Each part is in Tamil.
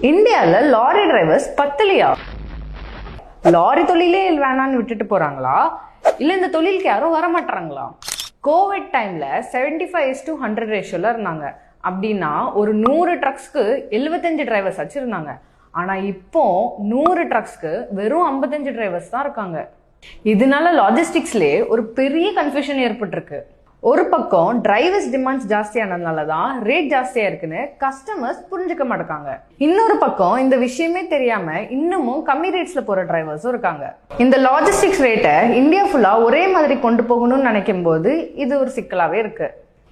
இந்தியாவில் லாரி டிரைவர்ஸ் பத்தலையா? லாரி தொழிலே வேணான்னு விட்டுட்டு போறாங்களா, இல்ல இந்த தொழிலுக்கு யாரும் வரமாட்டாங்களா? கோவிட் டைம்ல 75:100 ரேஷியோல இருந்தாங்க. அப்படின்னா ஒரு 100 ட்ரக்ஸ்க்கு 75 டிரைவர்ஸ் வச்சிருந்தாங்க. ஆனா இப்போ 100 ட்ரக்ஸ்க்கு வெறும் 55 டிரைவர்ஸ் தான் இருக்காங்க. இதனால லாஜிஸ்டிக்ஸ்லயே ஒரு பெரிய கன்ஃபியூஷன் ஏற்பட்டிருக்கு. ஒரு பக்கம் டிரைவர்ஸ் டிமாண்ட்ஸ் ஜாஸ்தியானதுனால தான் ரேட் ஜாஸ்தியா இருக்குன்னு கஸ்டமர்ஸ் புரிஞ்சுக்க மாட்டாங்க. இன்னொரு பக்கம் இந்த விஷயமே தெரியாம இன்னமும் கம்மி ரேட்ஸ்ல போற டிரைவர்ஸும் இருக்காங்க. இந்த லாஜிஸ்டிக்ஸ் ரேட்டை இந்தியா ஃபுல்லா ஒரே மாதிரி கொண்டு போகணும்னு நினைக்கும் போது இது ஒரு சிக்கலாவே இருக்கு.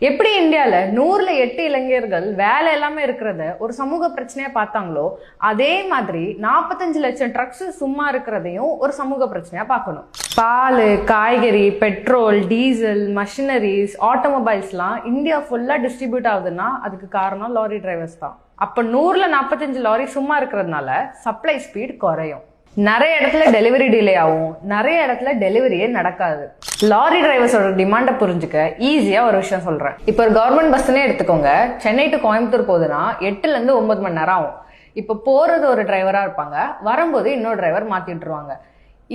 எப்படி இந்தியால 100ல் 8 இளைஞர்கள் வேலை எல்லாமே இருக்கிறத ஒரு சமூக பிரச்சனையா பார்த்தாங்களோ, அதே மாதிரி 45 லட்சம் ட்ரக்ஸ் சும்மா இருக்கிறதையும் ஒரு சமூக பிரச்சனையா பார்க்கணும். பால், காய்கறி, பெட்ரோல், டீசல், மஷினரிஸ், ஆட்டோமொபைல்ஸ்லாம் இந்தியா ஃபுல்லா டிஸ்ட்ரிபியூட் ஆகுதுன்னா அதுக்கு காரணம் லாரி டிரைவர்ஸ் தான். அப்ப 100ல் 45 லாரி சும்மா இருக்கிறதுனால சப்ளை ஸ்பீட் குறையும். நிறைய இடத்துல டெலிவரி டிலே ஆகும், நிறைய இடத்துல டெலிவரியே நடக்காது. லாரி டிரைவர்ஸோட டிமாண்டை புரிஞ்சுக்க ஈஸியா ஒரு விஷயம் சொல்றேன். இப்போ ஒரு கவர்மெண்ட் பஸ்னே எடுத்துக்கோங்க. சென்னை டு கோயம்புத்தூர் போகுதுன்னா 8ல இருந்து 9 மணி நேரம் ஆகும். இப்போ போறது ஒரு டிரைவரா இருப்பாங்க, வரும்போது இன்னொரு டிரைவர் மாத்தி விட்டுருவாங்க.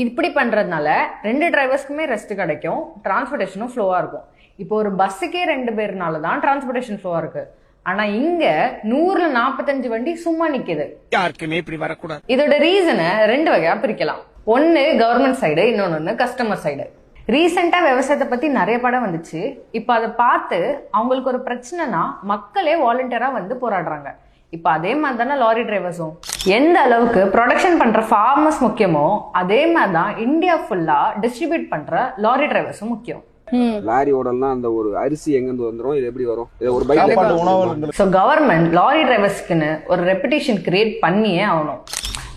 இப்படி பண்றதுனால 2 டிரைவர்ஸ்க்குமே ரெஸ்ட் கிடைக்கும், டிரான்ஸ்போர்டேஷனும் ஃப்ளோவா இருக்கும். இப்போ ஒரு பஸ்ஸுக்கே 2 பேர்னால தான் டிரான்ஸ்போர்டேஷன் ஃப்ளோவா இருக்கு. ஆனா இங்க 100ல் 45 வண்டி சும்மா நிக்குது. யாருக்குமே இப்படி வரக்கூடாது. இதோட ரீசனை 2 வகையா பிரிக்கலாம். ஒன்னு கவர்மெண்ட் சைடு, இன்னொன்னு கஸ்டமர் சைடு. ரீசெண்டா விவசாயத்தை பத்தி நிறைய படம் வந்துச்சு. இப்ப அதை பார்த்து அவங்களுக்கு ஒரு பிரச்சனைனா மக்களே வாலண்டியரா வந்து போராடுறாங்க. இப்ப அதே மாதிரி தானே லாரி டிரைவர்ஸும். எந்த அளவுக்கு ப்ரொடக்ஷன் பண்ற ஃபார்மர்ஸ் முக்கியமோ அதே மாதிரிதான் இந்தியா ஃபுல்லா டிஸ்ட்ரிபியூட் பண்ற லாரி டிரைவர்ஸும் முக்கியம். லாரி ஓடல்னா அந்த ஒரு அரிசி எங்க இருந்து வந்துரும், இது எப்படி வரும்? இது ஒரு பைக். சோ கவர்மெண்ட் லாரி டிரைவர்ஸ்க்குன்னு ஒரு ரெப்புடேஷன் கிரியேட் பண்ணியே ஆகணும்.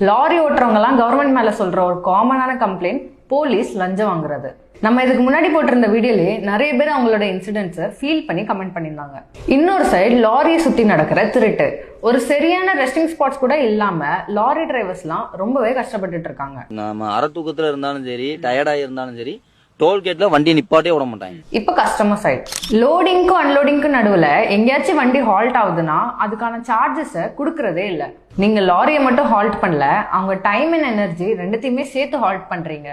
லாரி ஓட்டுறவங்க எல்லாம் கவர்மெண்ட் மேல சொல்ற ஒரு காமனான கம்ப்ளைண்ட் போலீஸ் லஞ்சம் வாங்குறது. நம்ம இதுக்கு முன்னாடி போட்டிருந்த வீடியோலயே நிறைய பேர் அவங்களோட இன்சிடென்ட்ஸை ஃபீல் பண்ணி கமெண்ட் பண்ணியிருந்தாங்க. இன்னொரு சைடு லாரியை சுத்தி நடக்கிற திருட்டு. ஒரு சரியான ரெஸ்டிங் ஸ்பாட்ஸ் கூட இல்லாம லாரி டிரைவர்ஸ் எல்லாம் ரொம்பவே கஷ்டப்பட்டுட்டு இருக்காங்க. நம்ம அரை தூக்கத்துல இருந்தாலும் சரி, டயர்டா இருந்தாலும் சரி, டோல்கேட்ல வண்டி நிப்பாட்டே விட மாட்டாங்க. இப்ப கஸ்டமர் சைடு லோடிங்க்கும் அன்லோடிங்க்கும் நடுவுல எங்கேயாச்சும் வண்டி ஹால்ட் ஆகுதுன்னா அதுக்கான சார்ஜஸ் குடுக்கறதே இல்ல. நீங்க லாரியை மட்டும் ஹால்ட் பண்ணல, அவங்க டைம் அண்ட் எனர்ஜி ரெண்டுத்தையுமே சேர்த்து ஹால்ட் பண்றீங்க.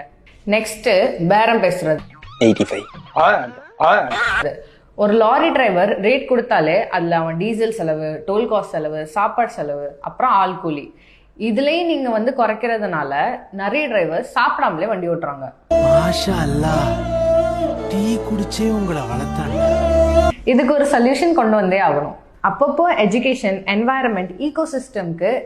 நெக்ஸ்ட் பேரம் பேசுறது. 85 ஒரு லாரி டிரைவர் ரேட் கொடுத்தாலே அதுல அவன் டீசல் செலவு, டோல் காஸ்ட் செலவு, சாப்பாடு செலவு, அப்புறம் ஆள் கூலி, இதுலயும் நீங்க வந்து குறைக்கிறதுனால நிறைய டிரைவர் சாப்பிடாமலே வண்டி ஓட்டுறாங்க. மாஷா அல்லாஹ், டீ குடிச்சே உங்களை வளர்த்தாங்க. இதுக்கு ஒரு சொல்யூஷன் கொண்டு வந்தே ஆகணும். அப்பப்போ எஜுகேஷன், என்வாயரன்மெண்ட், ஈகோசிஸ்டம்க்கு